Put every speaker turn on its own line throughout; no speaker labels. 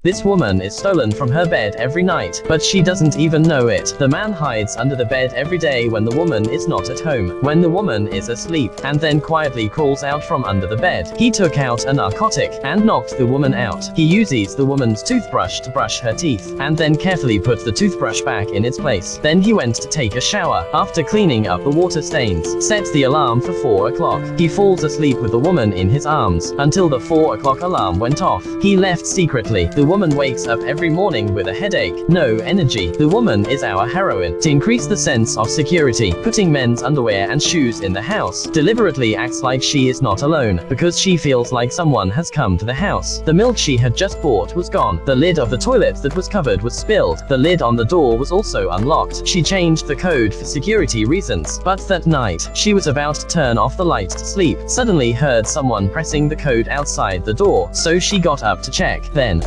This woman is stolen from her bed every night, but she doesn't even know it. The man hides under the bed every day when the woman is not at home, when the woman is asleep, and then quietly crawls out from under the bed. He took out a narcotic and knocked the woman out. He uses the woman's toothbrush to brush her teeth, and then carefully put the toothbrush back in its place. Then he went to take a shower. After cleaning up the water stains, set the alarm for 4 o'clock. He falls asleep with the woman in his arms until the 4 o'clock alarm went off. He left secretly. The woman wakes up every morning with a headache, no energy. The woman is our heroine. To increase the sense of security, putting men's underwear and shoes in the house, deliberately acts like she is not alone, because she feels like someone has come to the house. The milk she had just bought was gone. The lid of the toilet that was covered was spilled. The lid on the door was also unlocked. She changed the code for security reasons, but that night, she was about to turn off the light to sleep, suddenly heard someone pressing the code outside the door, so she got up to check. Then,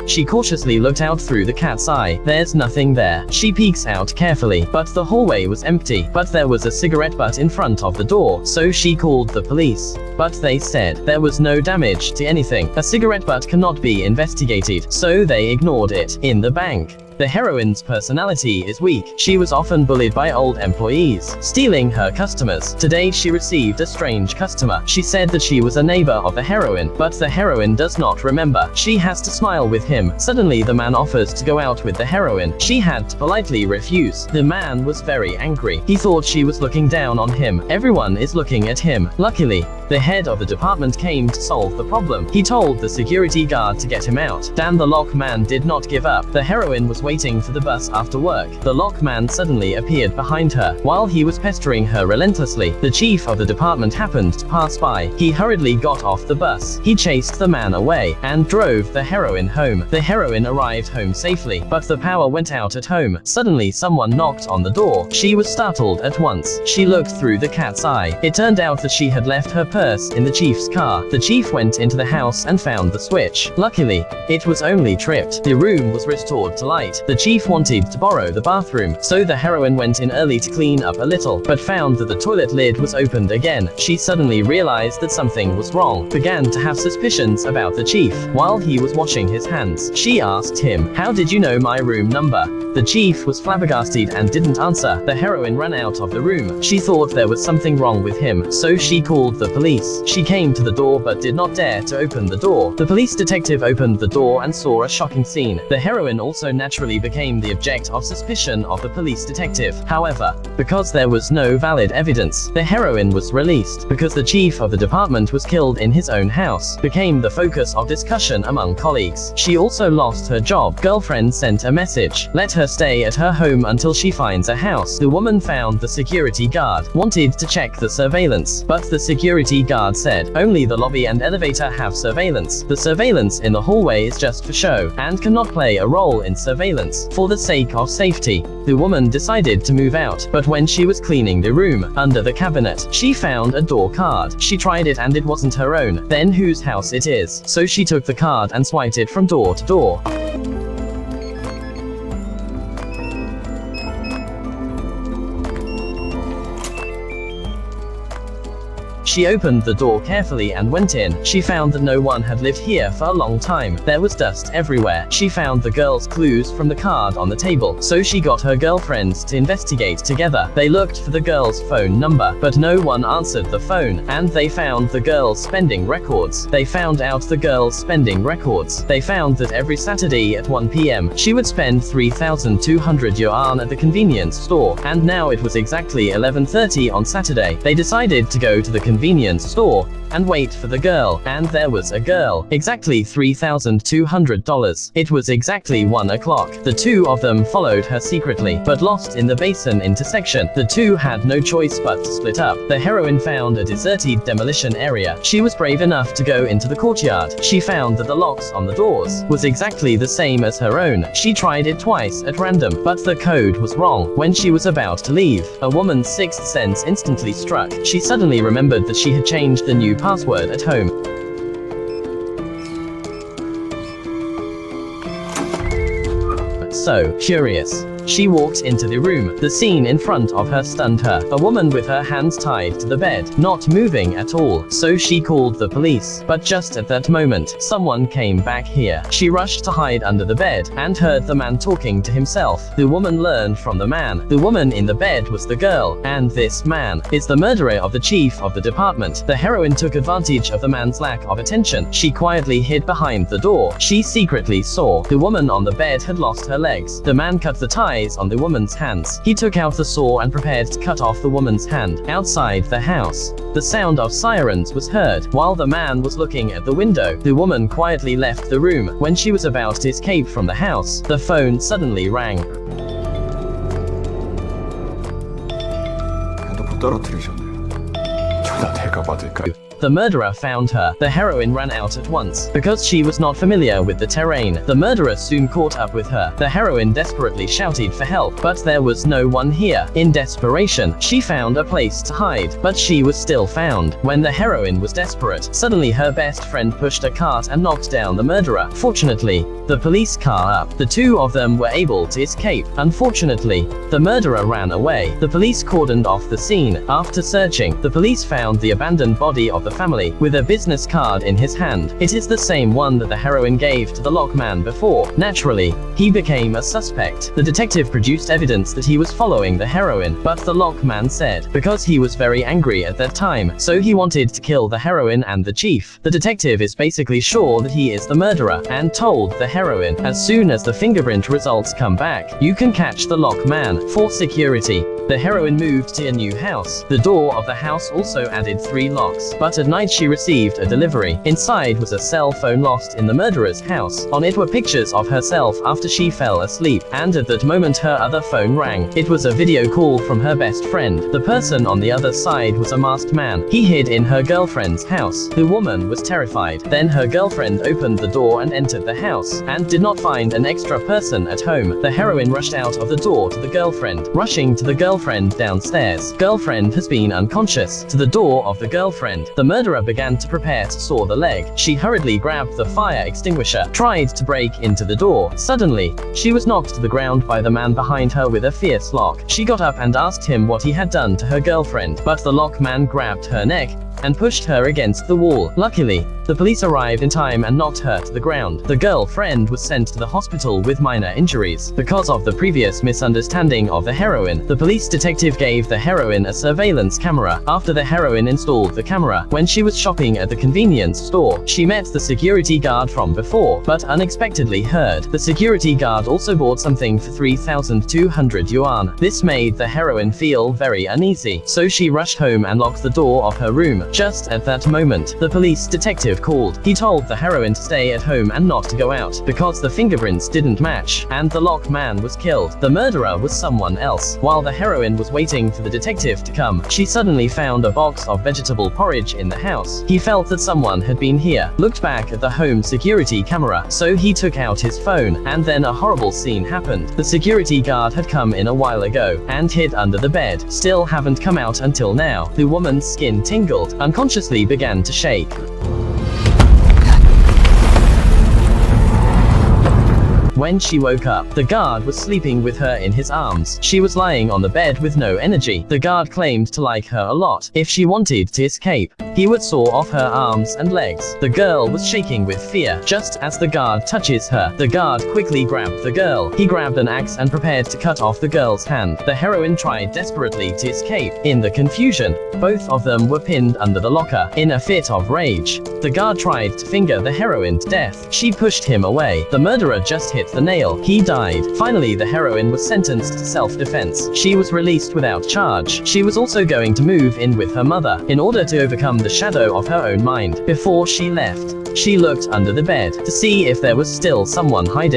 she cautiously looked out through the cat's eye. There's nothing there. She peeks out carefully, but the hallway was empty. But there was a cigarette butt in front of the door, so she called the police. But they said there was no damage to anything. A cigarette butt cannot be investigated, so they ignored it. In the bank, the heroine's personality is weak. She was often bullied by old employees, stealing her customers. Today she received a strange customer. She said that she was a neighbor of the heroine, but the heroine does not remember. She has to smile with him. Suddenly the man offers to go out with the heroine. She had to politely refuse. The man was very angry. He thought she was looking down on him. Everyone is looking at him. Luckily, the head of the department came to solve the problem. He told the security guard to get him out. Dan the lock man did not give up. The heroine was waiting for the bus after work. The lock man suddenly appeared behind her. While he was pestering her relentlessly, the chief of the department happened to pass by. He hurriedly got off the bus. He chased the man away and drove the heroine home. The heroine arrived home safely, but the power went out at home. Suddenly someone knocked on the door. She was startled at once. She looked through the cat's eye. It turned out that she had left her purse in the chief's car. The chief went into the house and found the switch. Luckily, it was only tripped. The room was restored to light. The chief wanted to borrow the bathroom, so the heroine went in early to clean up a little, but found that the toilet lid was opened again. She suddenly realized that something was wrong, began to have suspicions about the chief. While he was washing his hands, she asked him, "How did you know my room number?" The chief was flabbergasted and didn't answer. The heroine ran out of the room. She thought there was something wrong with him, so she called the police. She came to the door but did not dare to open the door. The police detective opened the door and saw a shocking scene. The heroine also naturally became the object of suspicion of the police detective. However, because there was no valid evidence, the heroine was released. Because the chief of the department was killed in his own house, became the focus of discussion among colleagues. She also lost her job. Girlfriend sent a message. Let her stay at her home until she finds a house. The woman found the security guard, wanted to check the surveillance, but the security guard said, only the lobby and elevator have surveillance. The surveillance in the hallway is just for show, and cannot play a role in surveillance. For the sake of safety, the woman decided to move out, but when she was cleaning the room, under the cabinet, she found a door card. She tried it and it wasn't her own. Then whose house it is? So she took the card and swiped it from door to door. She opened the door carefully and went in. She found that no one had lived here for a long time. There was dust everywhere. She found the girl's clues from the card on the table, so she got her girlfriends to investigate together. They looked for the girl's phone number, but no one answered the phone, and they found the girl's spending records. They found out the girl's spending records. They found that every Saturday at 1 p.m., she would spend 3,200 yuan at the convenience store, and now it was exactly 11:30 on Saturday. They decided to go to the convenience store and wait for the girl, and there was a girl. Exactly $3,200. It was exactly 1 o'clock. The two of them followed her secretly, but lost in the basin intersection. The two had no choice but to split up. The heroine found a deserted demolition area. She was brave enough to go into the courtyard. She found that the locks on the doors was exactly the same as her own. She tried it twice at random, but the code was wrong. When she was about to leave, a woman's sixth sense instantly struck. She suddenly remembered that she had changed the new password at home. So curious. She walked into the room. The scene in front of her stunned her. A woman with her hands tied to the bed, not moving at all. So she called the police. But just at that moment, someone came back here. She rushed to hide under the bed, and heard the man talking to himself. The woman learned from the man. The woman in the bed was the girl, and this man is the murderer of the chief of the department. The heroine took advantage of the man's lack of attention. She quietly hid behind the door. She secretly saw the woman on the bed had lost her legs. The man cut the ties on the woman's hands. He took out the saw and prepared to cut off the woman's hand. Outside the house, the sound of sirens was heard. While the man was looking at the window, the woman quietly left the room. When she was about to escape from the house, the phone suddenly rang.
핸드폰 떨어뜨리셨네요. 저다 내가 받을까요?
The murderer found her. The heroine ran out at once. Because she was not familiar with the terrain, the murderer soon caught up with her. The heroine desperately shouted for help, but there was no one here. In desperation, she found a place to hide, but she was still found. When the heroine was desperate, suddenly her best friend pushed a cart and knocked down the murderer. Fortunately, the police car up. The two of them were able to escape. Unfortunately, the murderer ran away. The police cordoned off the scene. After searching, the police found the abandoned body of the family, with a business card in his hand. It is the same one that the heroine gave to the lockman before. Naturally, he became a suspect. The detective produced evidence that he was following the heroine, but the lockman said, because he was very angry at that time, so he wanted to kill the heroine and the chief. The detective is basically sure that he is the murderer, and told the heroine, as soon as the fingerprint results come back, you can catch the lockman. For security, the heroine moved to a new house. The door of the house also added 3 locks, but at night she received a delivery. Inside was a cell phone lost in the murderer's house. On it were pictures of herself after she fell asleep, and at that moment her other phone rang. It was a video call from her best friend. The person on the other side was a masked man. He hid in her girlfriend's house. The woman was terrified. Then her girlfriend opened the door and entered the house, and did not find an extra person at home. The heroine rushed out of the door to the girlfriend. Rushing to the girlfriend downstairs. Girlfriend has been unconscious. To the door of the girlfriend, the murderer began to prepare to saw the leg. She hurriedly grabbed the fire extinguisher, tried to break into the door. Suddenly, she was knocked to the ground by the man behind her with a fierce lock. She got up and asked him what he had done to her girlfriend, but the lockman grabbed her neck and pushed her against the wall. Luckily, the police arrived in time and knocked her to the ground. The girlfriend was sent to the hospital with minor injuries. Because of the previous misunderstanding of the heroine, the police detective gave the heroine a surveillance camera. After the heroine installed the camera, when she was shopping at the convenience store, she met the security guard from before, but unexpectedly heard. The security guard also bought something for 3,200 yuan. This made the heroine feel very uneasy, so she rushed home and locked the door of her room. Just at that moment, the police detective called. He told the heroine to stay at home and not to go out, because the fingerprints didn't match, and the lockman was killed. The murderer was someone else. While the heroine was waiting for the detective to come, she suddenly found a box of vegetable porridge in the house. He felt that someone had been here, looked back at the home security camera, so he took out his phone, and then a horrible scene happened. The security guard had come in a while ago, and hid under the bed. Still haven't come out until now. The woman's skin tingled, unconsciously began to shake. When she woke up, the guard was sleeping with her in his arms. She was lying on the bed with no energy. The guard claimed to like her a lot. If she wanted to escape, he would saw off her arms and legs. The girl was shaking with fear. Just as the guard touches her, the guard quickly grabbed the girl. He grabbed an axe and prepared to cut off the girl's hand. The heroine tried desperately to escape. In the confusion, both of them were pinned under the locker. In a fit of rage, the guard tried to finger the heroine to death. She pushed him away. The murderer just hit the nail. He died. Finally, the heroine was sentenced to self-defense. She was released without charge. She was also going to move in with her mother, in order to overcome the shadow of her own mind. Before she left, she looked under the bed to see if there was still someone hiding.